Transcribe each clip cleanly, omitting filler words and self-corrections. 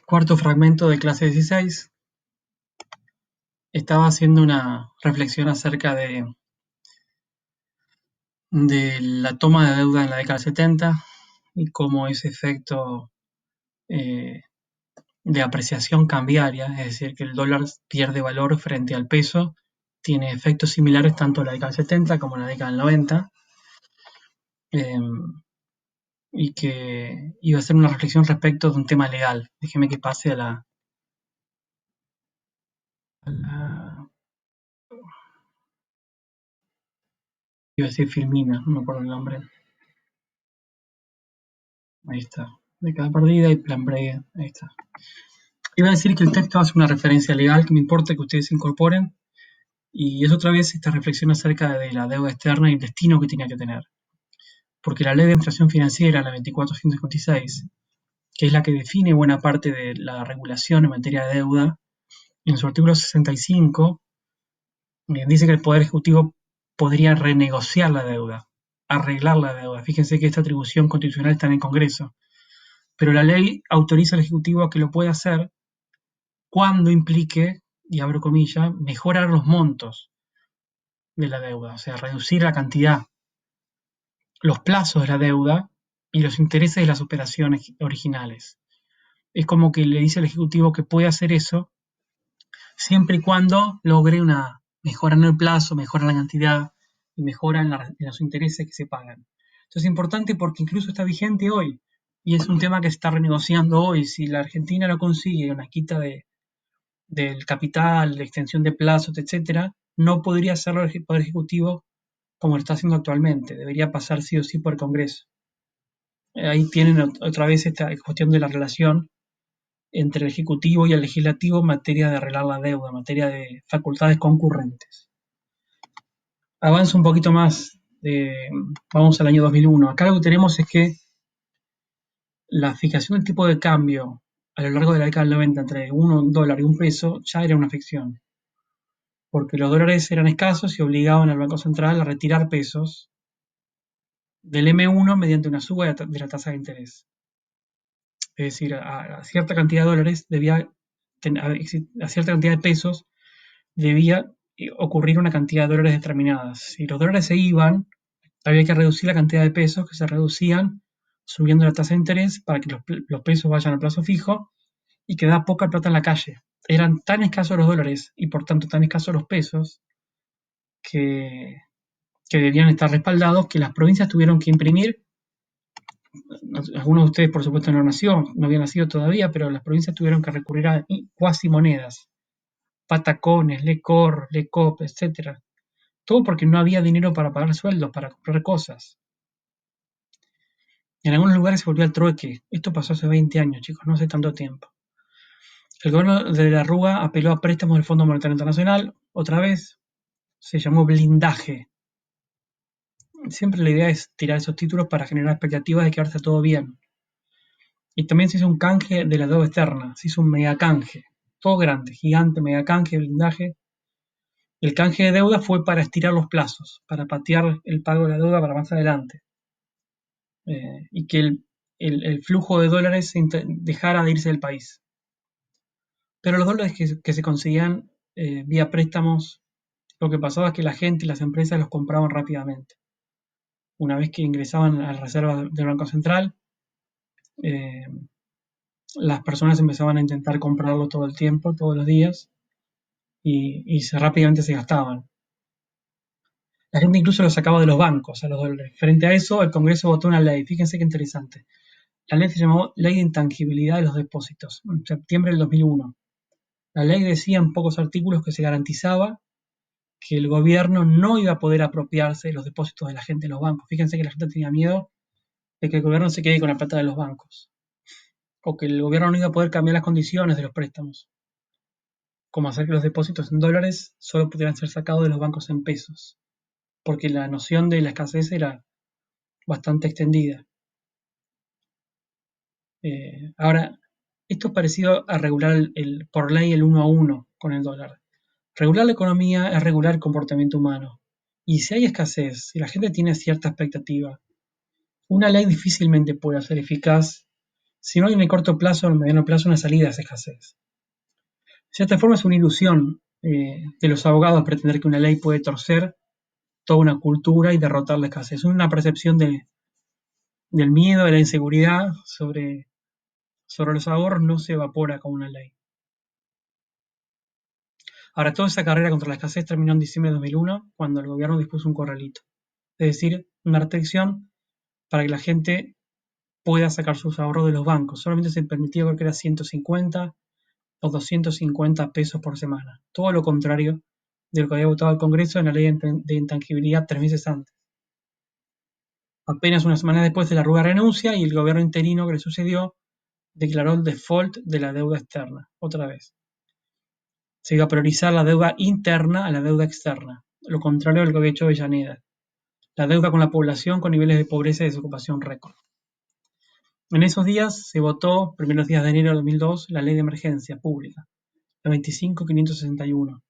Cuarto fragmento de clase 16. Estaba haciendo una reflexión acerca de la toma de deuda en la década del 70 y cómo ese efecto eh, de apreciación cambiaria, es decir, que el dólar pierde valor frente al peso, tiene efectos similares tanto en la década del 70 como en la década del 90, eh, y que iba a hacer una reflexión respecto de un tema legal. Déjeme que pase a la iba a decir Filmina, no me acuerdo el nombre. Ahí está. De cada partida y plan break. Ahí está. Iba a decir que el texto hace una referencia legal que me importa que ustedes se incorporen, y es otra vez esta reflexión acerca de la deuda externa y el destino que tiene que tener. Porque la ley de administración financiera, la 2456, que es la que define buena parte de la regulación en materia de deuda, en su artículo 65 dice que el Poder Ejecutivo podría renegociar la deuda, arreglar la deuda. Fíjense que esta atribución constitucional está en el Congreso, pero la ley autoriza al Ejecutivo a que lo pueda hacer cuando implique, y abro comillas, mejorar los montos de la deuda, o sea, reducir la cantidad, los plazos de la deuda y los intereses de las operaciones originales. Es como que le dice al Ejecutivo que puede hacer eso siempre y cuando logre una mejora en el plazo, mejora en la cantidad y mejora en los intereses que se pagan. Esto es importante porque incluso está vigente hoy y es un tema que se está renegociando hoy. Si la Argentina no consigue una quita del capital, de extensión de plazos, etcétera, no podría hacerlo el Poder Ejecutivo como lo está haciendo actualmente. Debería pasar sí o sí por el Congreso. Ahí tienen otra vez esta cuestión de la relación entre el Ejecutivo y el Legislativo en materia de arreglar la deuda, en materia de facultades concurrentes. Avanzo un poquito más, vamos al año 2001. Acá lo que tenemos es que la fijación del tipo de cambio a lo largo de la década del 90 entre un dólar y un peso ya era una ficción, porque los dólares eran escasos y obligaban al Banco Central a retirar pesos del M1 mediante una suba de la tasa de interés. Es decir, a cierta cantidad de dólares debía, a cierta cantidad de pesos debía ocurrir una cantidad de dólares determinadas. Si los dólares se iban, había que reducir la cantidad de pesos que se reducían subiendo la tasa de interés para que los pesos vayan al plazo fijo y quedaba poca plata en la calle. Eran tan escasos los dólares y por tanto tan escasos los pesos que, que debían estar respaldados, que las provincias tuvieron que imprimir. Algunos de ustedes, por supuesto, no habían nacido todavía, pero las provincias tuvieron que recurrir a cuasi monedas, patacones, lecor, lecop, etcétera. Todo porque no había dinero para pagar sueldos, para comprar cosas. En algunos lugares se volvió al trueque. Esto pasó hace 20 años, chicos, no hace tanto tiempo. El gobierno de la Rúa apeló a préstamos del Fondo Monetario Internacional. Otra vez se llamó blindaje. Siempre la idea es tirar esos títulos para generar expectativas de que ahora está todo bien. Y también se hizo un canje de la deuda externa. Se hizo un mega canje. Todo grande, gigante, mega canje, blindaje. El canje de deuda fue para estirar los plazos, para patear el pago de la deuda para más adelante. Y que el flujo de dólares dejara de irse del país. Pero los dólares que se conseguían vía préstamos, lo que pasaba es que la gente y las empresas los compraban rápidamente. Una vez que ingresaban a la reserva del Banco Central, eh, las personas empezaban a intentar comprarlo todo el tiempo, todos los días, y rápidamente se gastaban. La gente incluso lo sacaba de los bancos a los dólares. Frente a eso, el Congreso votó una ley. Fíjense qué interesante. La ley se llamó Ley de Intangibilidad de los Depósitos, en septiembre del 2001. La ley decía en pocos artículos que se garantizaba que el gobierno no iba a poder apropiarse de los depósitos de la gente en los bancos. Fíjense que la gente tenía miedo de que el gobierno se quede con la plata de los bancos, o que el gobierno no iba a poder cambiar las condiciones de los préstamos, como hacer que los depósitos en dólares solo pudieran ser sacados de los bancos en pesos, porque la noción de la escasez era bastante extendida. Ahora, esto es parecido a regular por ley el 1 a 1 con el dólar. Regular la economía es regular el comportamiento humano. Y si hay escasez, si la gente tiene cierta expectativa, una ley difícilmente puede ser eficaz si no hay en el corto plazo o en el mediano plazo una salida a esa escasez. De cierta forma es una ilusión de los abogados pretender que una ley puede torcer toda una cultura y derrotar la escasez. Es una percepción del miedo, de la inseguridad sobre los ahorros no se evapora con una ley. Ahora, toda esa carrera contra la escasez terminó en diciembre de 2001, cuando el gobierno dispuso un corralito, es decir, una restricción para que la gente pueda sacar sus ahorros de los bancos. Solamente se permitía, creo que era 150 o 250 pesos por semana. Todo lo contrario de lo que había votado el Congreso en la ley de intangibilidad 3 meses antes. Apenas una semana después de la Rúa renuncia y el gobierno interino que le sucedió declaró el default de la deuda externa, otra vez. Se iba a priorizar la deuda interna a la deuda externa, lo contrario de lo que había hecho Avellaneda. La deuda con la población con niveles de pobreza y desocupación récord. En esos días se votó, primeros días de enero de 2002, la ley de emergencia pública, la 25.561,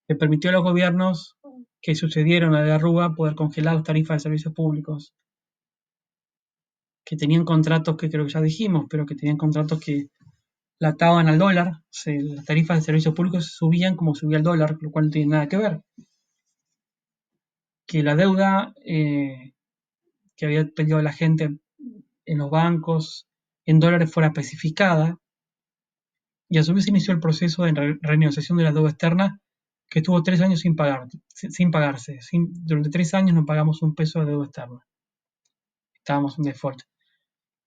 que permitió a los gobiernos que sucedieron a la de Rúa poder congelar las tarifas de servicios públicos, que tenían contratos que creo que ya dijimos, pero que tenían contratos que la ataban al dólar, las tarifas de servicios públicos subían como subía el dólar, lo cual no tiene nada que ver. Que la deuda que había pedido la gente en los bancos en dólares fuera especificada, y a su vez inició el proceso de renegociación de la deuda externa, que estuvo 3 años sin pagarse. Durante 3 años no pagamos un peso de deuda externa. Estábamos en default.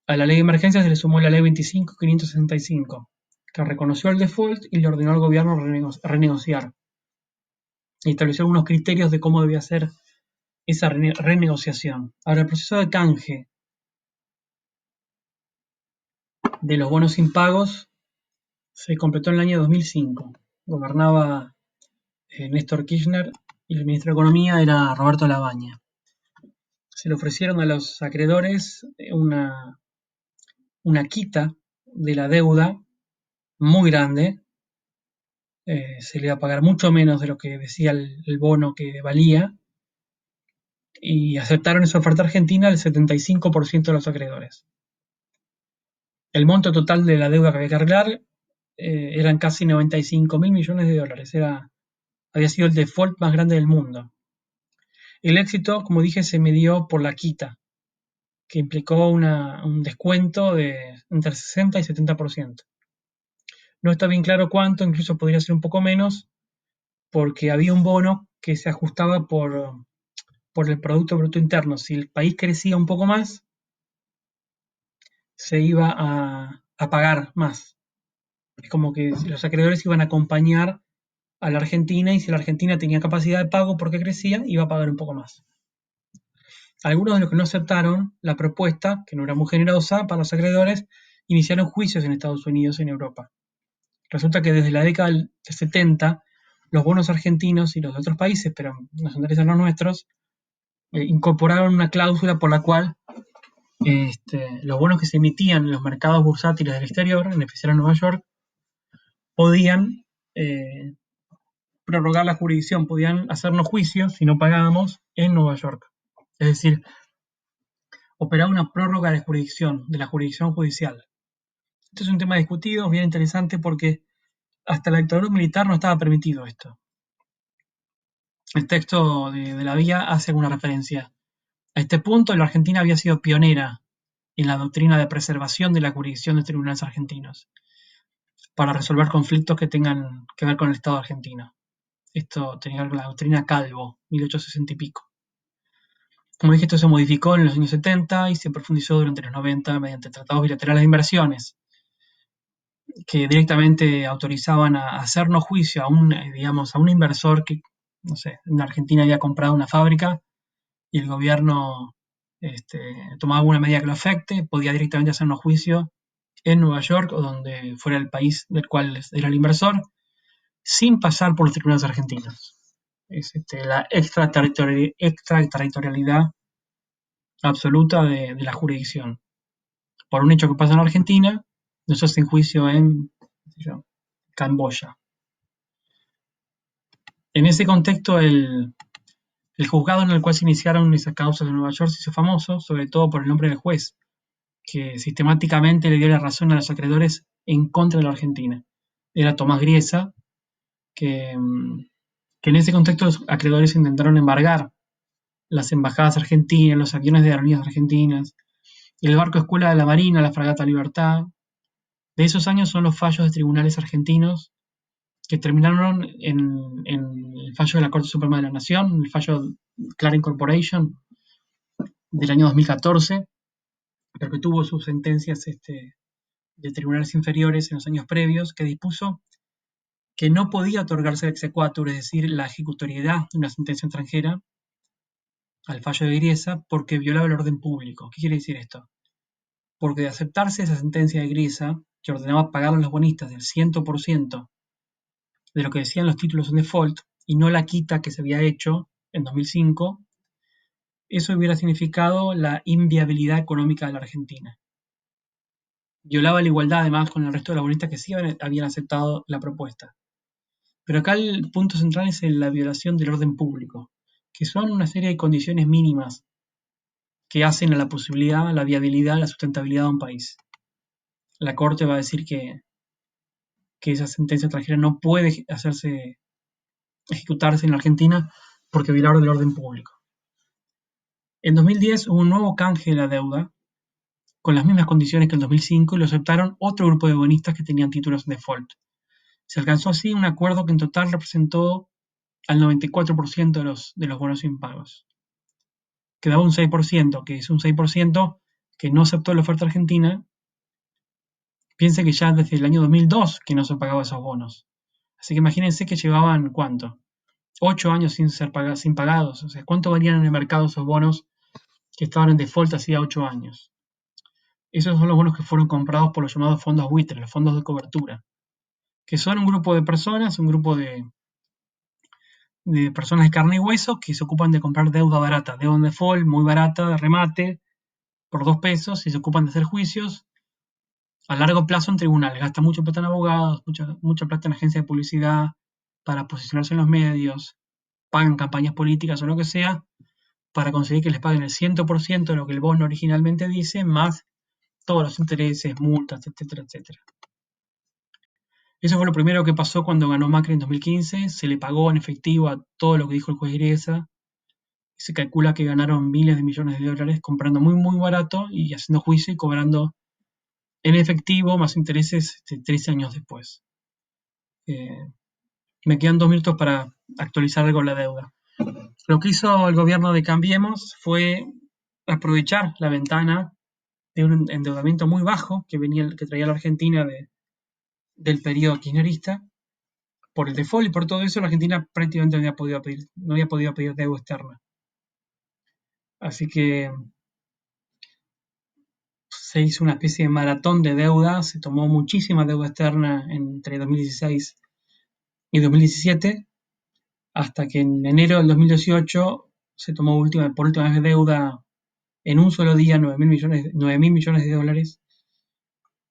A la ley de emergencia se le sumó la ley 25.565, que reconoció el default y le ordenó al gobierno renegociar. Y estableció algunos criterios de cómo debía ser esa renegociación. Ahora, el proceso de canje de los bonos impagos se completó en el año 2005. Gobernaba Néstor Kirchner y el ministro de Economía era Roberto Labaña. Se le ofrecieron a los acreedores una quita de la deuda muy grande. Se le iba a pagar mucho menos de lo que decía el bono que valía, y aceptaron esa oferta argentina el 75% de los acreedores. El monto total de la deuda que había que arreglar eran casi 95.000 millones de dólares. Había sido el default más grande del mundo. El éxito, como dije, se midió por la quita, que implicó un descuento de entre 60 y 70%. No está bien claro cuánto, incluso podría ser un poco menos, porque había un bono que se ajustaba por el Producto Bruto Interno. Si el país crecía un poco más, se iba a pagar más. Es como que los acreedores iban a acompañar a la Argentina, y si la Argentina tenía capacidad de pago porque crecía, iba a pagar un poco más. Algunos de los que no aceptaron la propuesta, que no era muy generosa para los acreedores, iniciaron juicios en Estados Unidos y en Europa. Resulta que desde la década del 70, los bonos argentinos y los de otros países, pero nos interesan los nuestros, incorporaron una cláusula por la cual los bonos que se emitían en los mercados bursátiles del exterior, en especial en Nueva York, podían prorrogar la jurisdicción, podían hacernos juicios si no pagábamos en Nueva York. Es decir, operaba una prórroga de jurisdicción, de la jurisdicción judicial. Este es un tema discutido, bien interesante, porque hasta la dictadura militar no estaba permitido esto. El texto de la vía hace alguna referencia a este punto. La Argentina había sido pionera en la doctrina de preservación de la jurisdicción de tribunales argentinos para resolver conflictos que tengan que ver con el Estado argentino. Esto tenía que ver con la doctrina Calvo, 1860 y pico. Como dije, esto se modificó en los años 70 y se profundizó durante los 90 mediante tratados bilaterales de inversiones, que directamente autorizaban a hacernos juicio a un inversor que, no sé, en Argentina había comprado una fábrica y el gobierno tomaba alguna medida que lo afecte, podía directamente hacernos juicio en Nueva York o donde fuera el país del cual era el inversor, sin pasar por los tribunales argentinos. Es la extraterritorialidad absoluta de la jurisdicción. Por un hecho que pasa en Argentina, no se hace juicio en, qué sé yo, Camboya. En ese contexto, el juzgado en el cual se iniciaron esas causas en Nueva York se hizo famoso, sobre todo por el nombre del juez, que sistemáticamente le dio la razón a los acreedores en contra de la Argentina. Era Tomás Griesa, que, que en ese contexto los acreedores intentaron embargar las embajadas argentinas, los aviones de aerolíneas argentinas, el barco escuela de la Marina, la fragata Libertad. De esos años son los fallos de tribunales argentinos que terminaron en el fallo de la Corte Suprema de la Nación, el fallo Clarín Corporation del año 2014, pero que tuvo sus sentencias de tribunales inferiores en los años previos, que dispuso que no podía otorgarse el exequatur, es decir, la ejecutoriedad de una sentencia extranjera, al fallo de Griesa, porque violaba el orden público. ¿Qué quiere decir esto? Porque de aceptarse esa sentencia de Griesa, que ordenaba pagar a los bonistas del 100% de lo que decían los títulos en default, y no la quita que se había hecho en 2005, eso hubiera significado la inviabilidad económica de la Argentina. Violaba la igualdad además con el resto de los bonistas que sí habían aceptado la propuesta. Pero acá el punto central es en la violación del orden público, que son una serie de condiciones mínimas que hacen a la posibilidad, a la viabilidad, a la sustentabilidad de un país. La Corte va a decir que esa sentencia extranjera no puede ejecutarse en la Argentina porque violaron el orden público. En 2010 hubo un nuevo canje de la deuda con las mismas condiciones que en 2005 y lo aceptaron otro grupo de bonistas que tenían títulos en default. Se alcanzó así un acuerdo que en total representó al 94% de los bonos impagos. Quedaba un 6%, que es un 6% que no aceptó la oferta argentina. Piense que ya desde el año 2002 que no se pagaban esos bonos. Así que imagínense que llevaban, ¿cuánto? 8 años sin pagados. O sea, ¿cuánto valían en el mercado esos bonos que estaban en default hacía 8 años? Esos son los bonos que fueron comprados por los llamados fondos buitres, los fondos de cobertura, que son un grupo de personas, un grupo de personas de carne y hueso que se ocupan de comprar deuda barata, deuda en default, muy barata, de remate, por 2 pesos, y se ocupan de hacer juicios a largo plazo en tribunales. Gastan mucho plata en abogados, mucha plata en agencias de publicidad para posicionarse en los medios, pagan campañas políticas o lo que sea, para conseguir que les paguen el 100% de lo que el bono originalmente dice, más todos los intereses, multas, etcétera, etcétera. Eso fue lo primero que pasó cuando ganó Macri en 2015. Se le pagó en efectivo a todo lo que dijo el juez Griesa. Se calcula que ganaron miles de millones de dólares comprando muy, muy barato y haciendo juicio y cobrando en efectivo más intereses 13 años después. Me quedan 2 minutos para actualizar algo la deuda. Lo que hizo el gobierno de Cambiemos fue aprovechar la ventana de un endeudamiento muy bajo que traía la Argentina del periodo kirchnerista. Por el default y por todo eso, la Argentina prácticamente no había podido pedir deuda externa. Así que se hizo una especie de maratón de deuda, se tomó muchísima deuda externa entre 2016 y 2017, hasta que en enero del 2018 se tomó por última vez deuda en un solo día, 9.000 millones de dólares,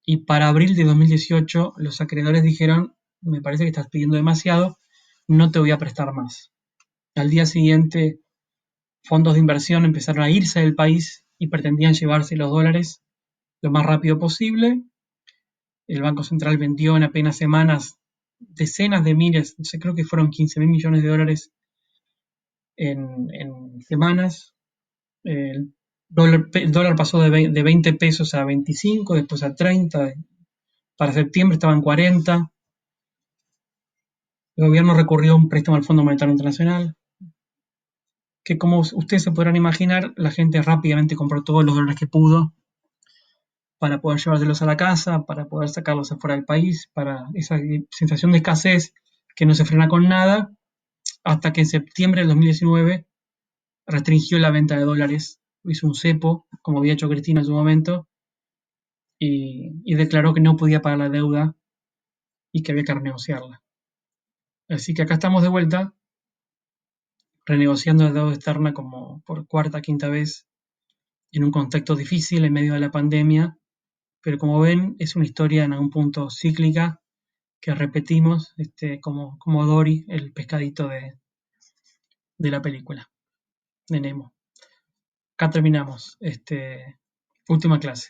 y para abril de 2018 los acreedores dijeron, me parece que estás pidiendo demasiado, no te voy a prestar más. Al día siguiente, fondos de inversión empezaron a irse del país y pretendían llevarse los dólares lo más rápido posible. El Banco Central vendió en apenas semanas decenas de miles, creo que fueron 15.000 millones de dólares en semanas. El dólar pasó de 20 pesos a 25, después a 30, para septiembre estaban 40. El gobierno recurrió a un préstamo al Fondo Monetario Internacional, que como ustedes se podrán imaginar, la gente rápidamente compró todos los dólares que pudo para poder llevárselos a la casa, para poder sacarlos afuera del país, para esa sensación de escasez que no se frena con nada, hasta que en septiembre del 2019 restringió la venta de dólares, hizo un cepo, como había hecho Cristina en su momento, y declaró que no podía pagar la deuda y que había que renegociarla. Así que acá estamos de vuelta, renegociando la deuda externa como por cuarta, quinta vez, en un contexto difícil en medio de la pandemia, pero como ven es una historia en algún punto cíclica que repetimos como Dory, el pescadito de la película de Nemo. Acá terminamos. Última clase.